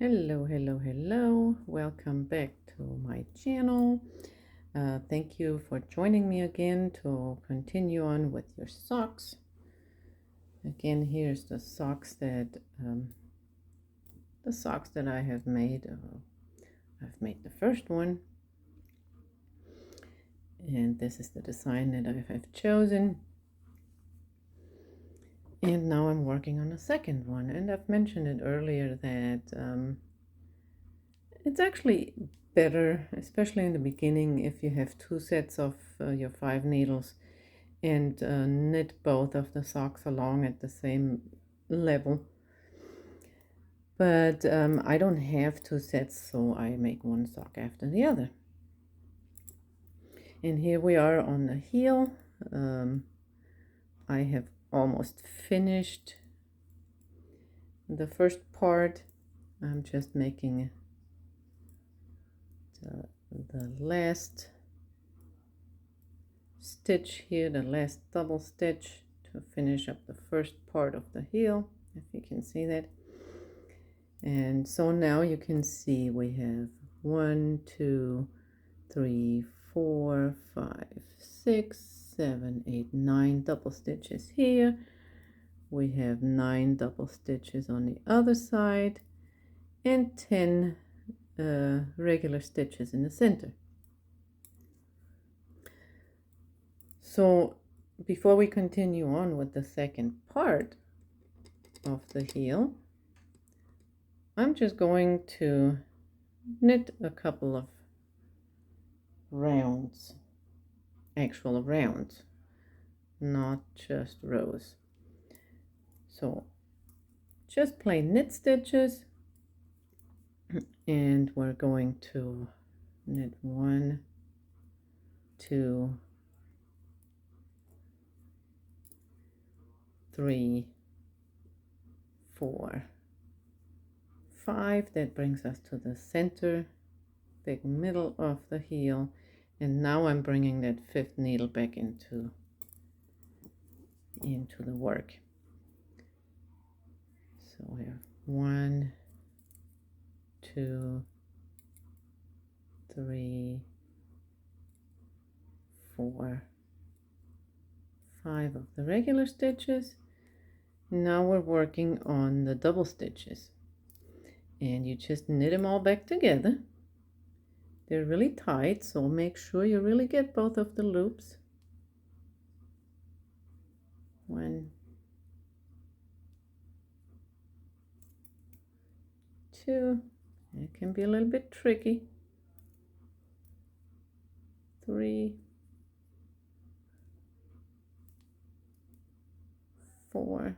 Hello. Welcome back to my channel. Thank you for joining me again to continue on with your socks. Again, here's the socks that I have made. I've made the first one, and this is the design that I have chosen. And now I'm working on a second one, and I've mentioned it earlier that it's actually better, especially in the beginning, if you have two sets of your 5 needles and knit both of the socks along at the same level. But I don't have 2 sets, so I make one sock after the other. And here we are on the heel. I have almost finished the first part. I'm just making the last stitch here, the last double stitch to finish up the first part of the heel, if you can see that. And so now you can see we have 1, 2, 3, 4, 5, 6, 7, 8, 9 double stitches here. We have 9 double stitches on the other side and 10 regular stitches in the center. So before we continue on with the second part of the heel, I'm just going to knit a couple of rounds, actual rounds, not just rows. So just plain knit stitches, and we're going to knit 1, 2, 3, 4, 5. That brings us to the center, big middle of the heel, and now I'm bringing that 5th needle back into the work. So we have 1, 2, 3, 4, 5 of the regular stitches. Now we're working on the double stitches, and you just knit them all back together. They're really tight, so make sure you really get both of the loops. 1, 2, it can be a little bit tricky. 3, 4,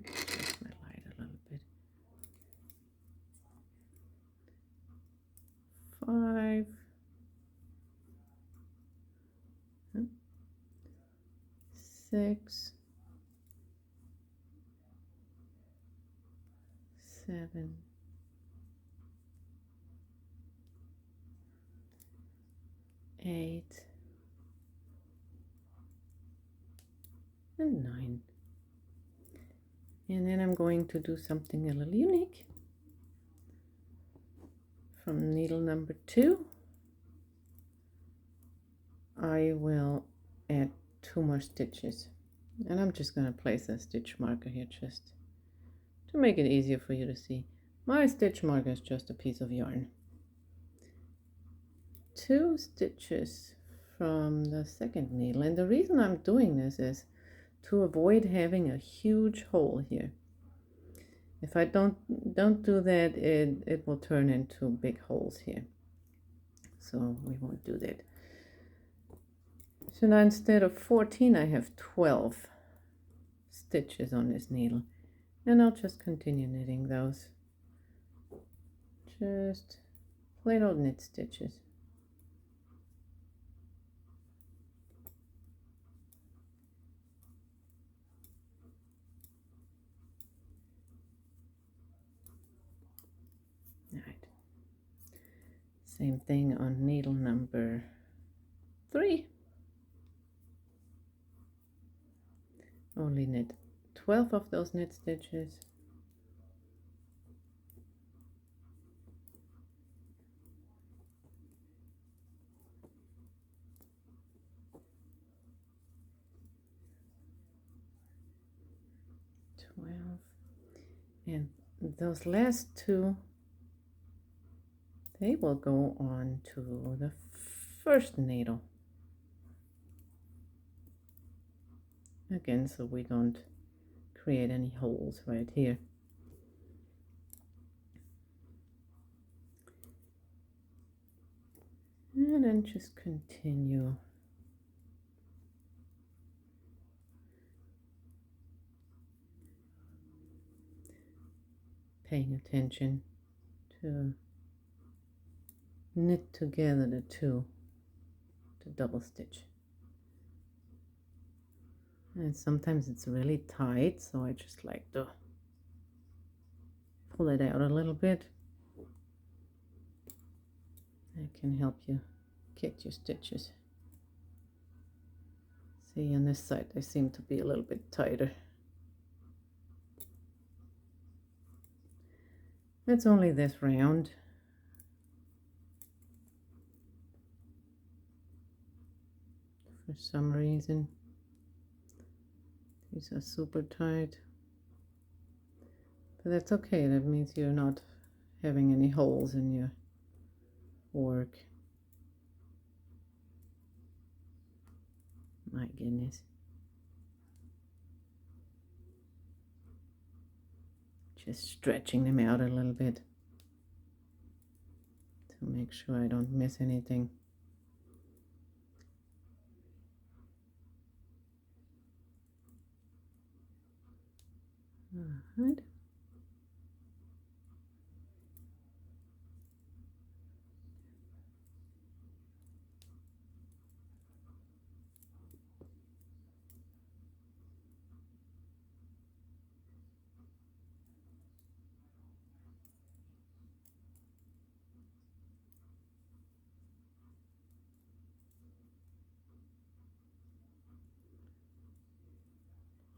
adjust my light a little bit. 5, 6, 7, 8, and 9. And then I'm going to do something a little unique. From needle number 2, I will add 2 more stitches, and I'm just going to place a stitch marker here just to make it easier for you to see. My stitch marker is just a piece of yarn. 2 stitches from the 2nd needle, and the reason I'm doing this is to avoid having a huge hole here. If I don't do that, it will turn into big holes here, so we won't do that. So now instead of 14, I have 12 stitches on this needle, and I'll just continue knitting those. Just plain old knit stitches. All right. Same thing on needle number 3. Only knit 12 of those knit stitches. 12. And those last two, they will go on to the first needle. Again, so we don't create any holes right here. And then just continue. Paying attention to knit together the two to double stitch. And sometimes it's really tight, so I just like to pull it out a little bit. That can help you get your stitches. See, on this side they seem to be a little bit tighter. It's only this round. For some reason, these are super tight. But that's okay, that means you're not having any holes in your work. My goodness. Just stretching them out a little bit to make sure I don't miss anything. All right.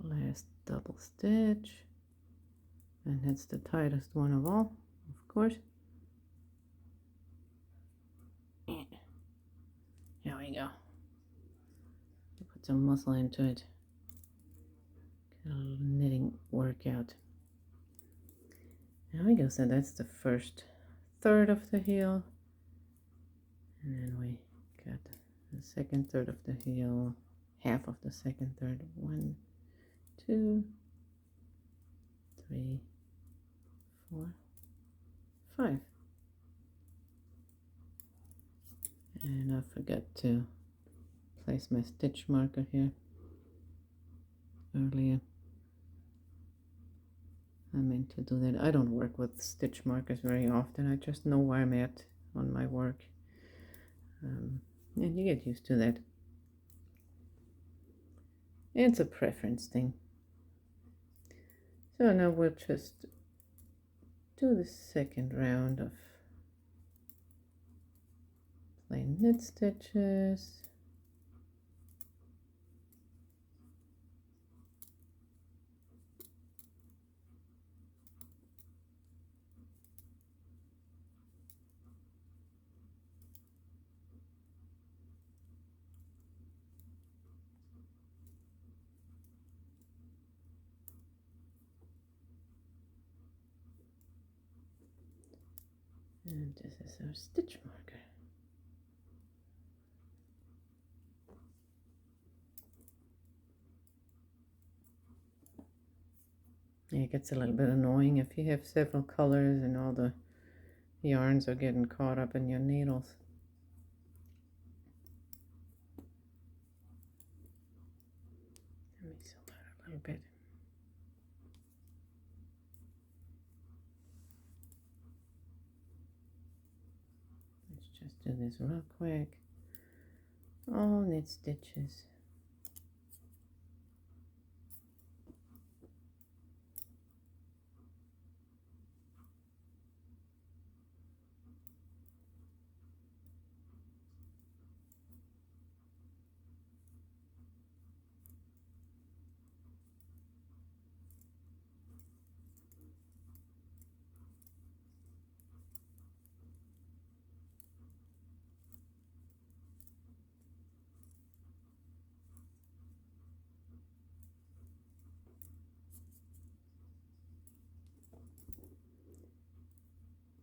Last double stitch, and that's the tightest one of all, of course. There we go. Put some muscle into it. Get a little knitting workout. There we go. So that's the first third of the heel, and then we got the second third of the heel, half of the second third. 1, 2, 3, 4, 5. And I forgot to place my stitch marker here earlier. I meant to do that. I don't work with stitch markers very often. I just know where I'm at on my work. And you get used to that. It's a preference thing. So now we'll just do the second round of plain knit stitches. And this is our stitch marker. It gets a little bit annoying if you have several colors and all the yarns are getting caught up in your needles. Let me zoom out a little bit. Let's just do this real quick. All knit stitches.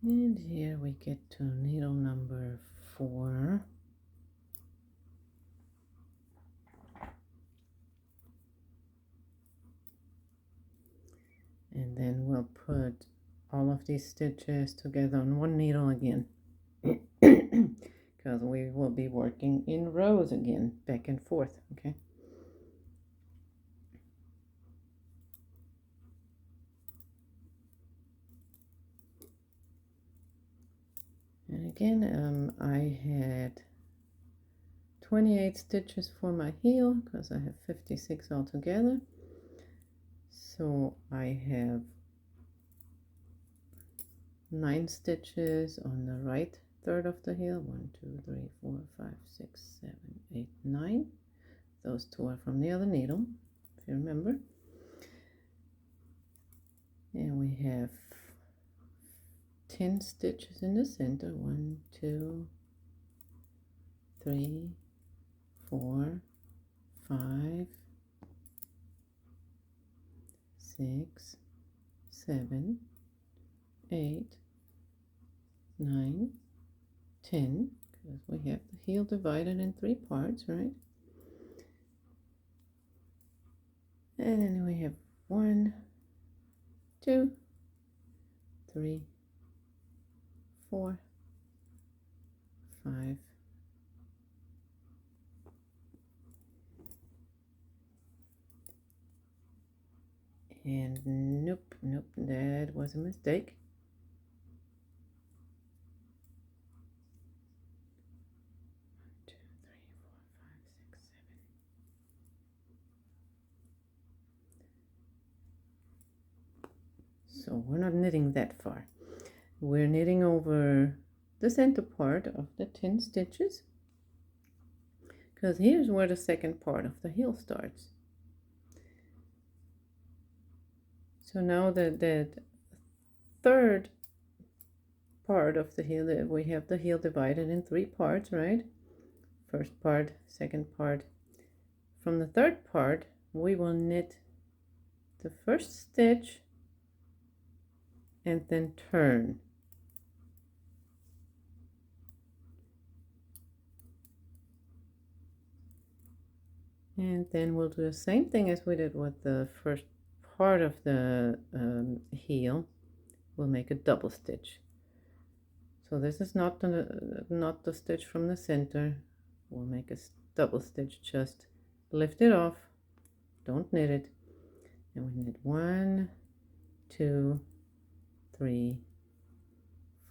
And here we get to needle number 4. And then we'll put all of these stitches together on one needle again. Because we will be working in rows again, back and forth, okay? And again, I had 28 stitches for my heel because I have 56 altogether. So I have 9 stitches on the right third of the heel. 1, 2, 3, 4, 5, 6, 7, 8, 9. Those 2 are from the other needle, if you remember. And we have 10 stitches in the center. 1, 2, 3, 4, 5, 6, 7, 8, 9, 10, because we have the heel divided in 3 parts, right? And then we have 1, 2, 3, 4, 5, and nope, that was a mistake. 1, 2, 3, 4, 5, 6, 7. So we're not knitting that far. We're knitting over the center part of the 10 stitches, because here's where the second part of the heel starts. So now that third part of the heel, we have the heel divided in 3 parts, right? First part, second part. From the third part, we will knit the first stitch and then turn. And then we'll do the same thing as we did with the first part of the heel. We'll make a double stitch. So this is not the stitch from the center. We'll make a double stitch, just lift it off, don't knit it, and we knit 1, 2, 3,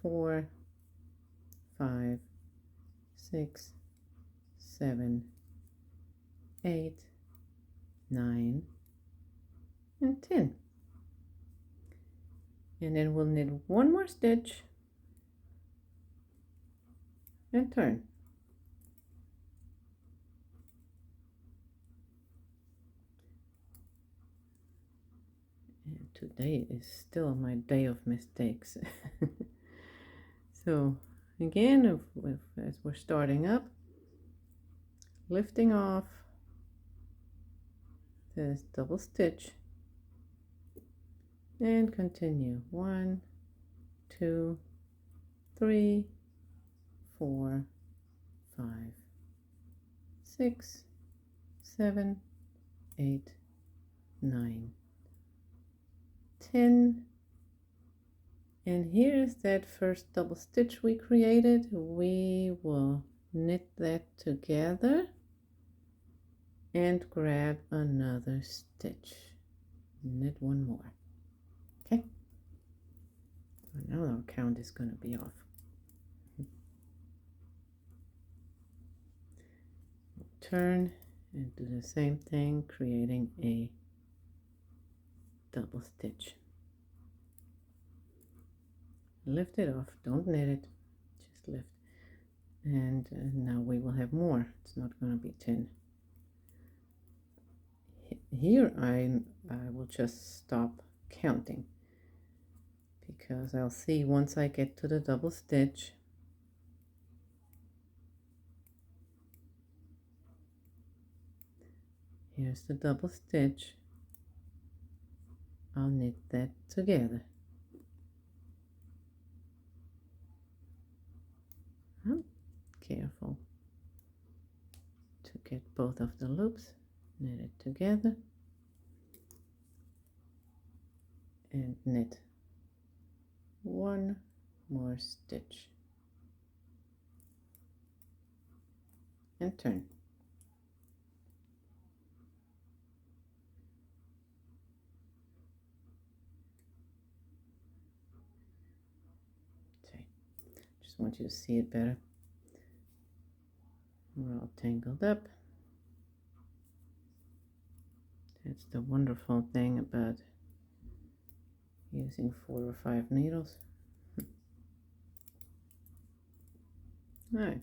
4, 5, 6, 7, 8, 9, and 10. And then we'll knit 1 more stitch and turn. And today is still my day of mistakes. So again, as we're starting up, lifting off this double stitch and continue. 1, 2, 3, 4, 5, 6, 7, 8, 9, 10. And here's that first double stitch we created. We will knit that together and grab another stitch. Knit 1 more. Okay. Now our count is going to be off. Turn and do the same thing, creating a double stitch. Lift it off, don't knit it, just lift. And now we will have more. It's not going to be 10. Here I will just stop counting, because I'll see once I get to the double stitch. Here's the double stitch. I'll knit that together. careful to get both of the loops, knit it together and knit one more stitch and turn. Okay, just want you to see it better. We're all tangled up. That's the wonderful thing about using 4 or 5 needles. All right,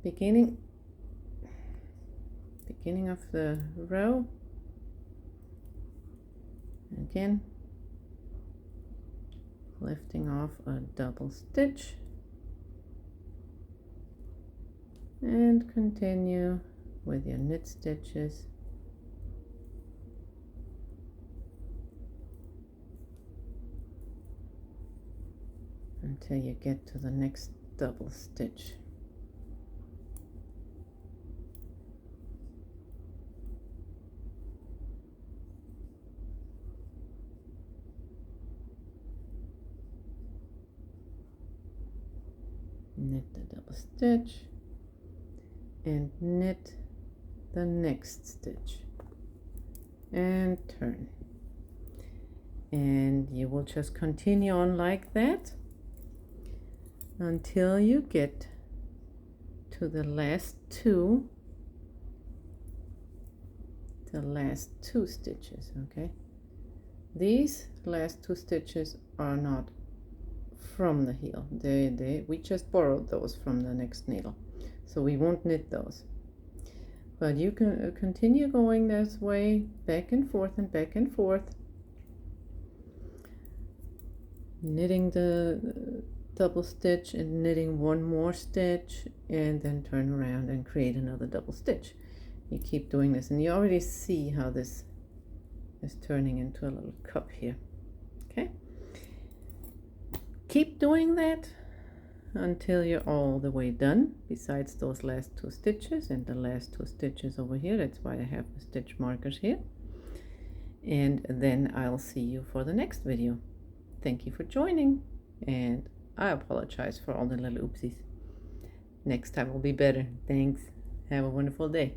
beginning of the row. Again, lifting off a double stitch and continue with your knit stitches until you get to the next double stitch. Knit the double stitch and knit the next stitch and turn, and you will just continue on like that until you get to the last two stitches. Okay, these last 2 stitches are not from the heel. We just borrowed those from the next needle, so we won't knit those, but you can continue going this way, back and forth and back and forth, knitting the double stitch and knitting one more stitch, and then turn around and create another double stitch. You keep doing this, and you already see how this is turning into a little cup here. Okay, keep doing that until you're all the way done, besides those last 2 stitches and the last 2 stitches over here. That's why I have the stitch markers here, and then I'll see you for the next video. Thank you for joining, and I apologize for all the little oopsies. Next time will be better. Thanks. Have a wonderful day.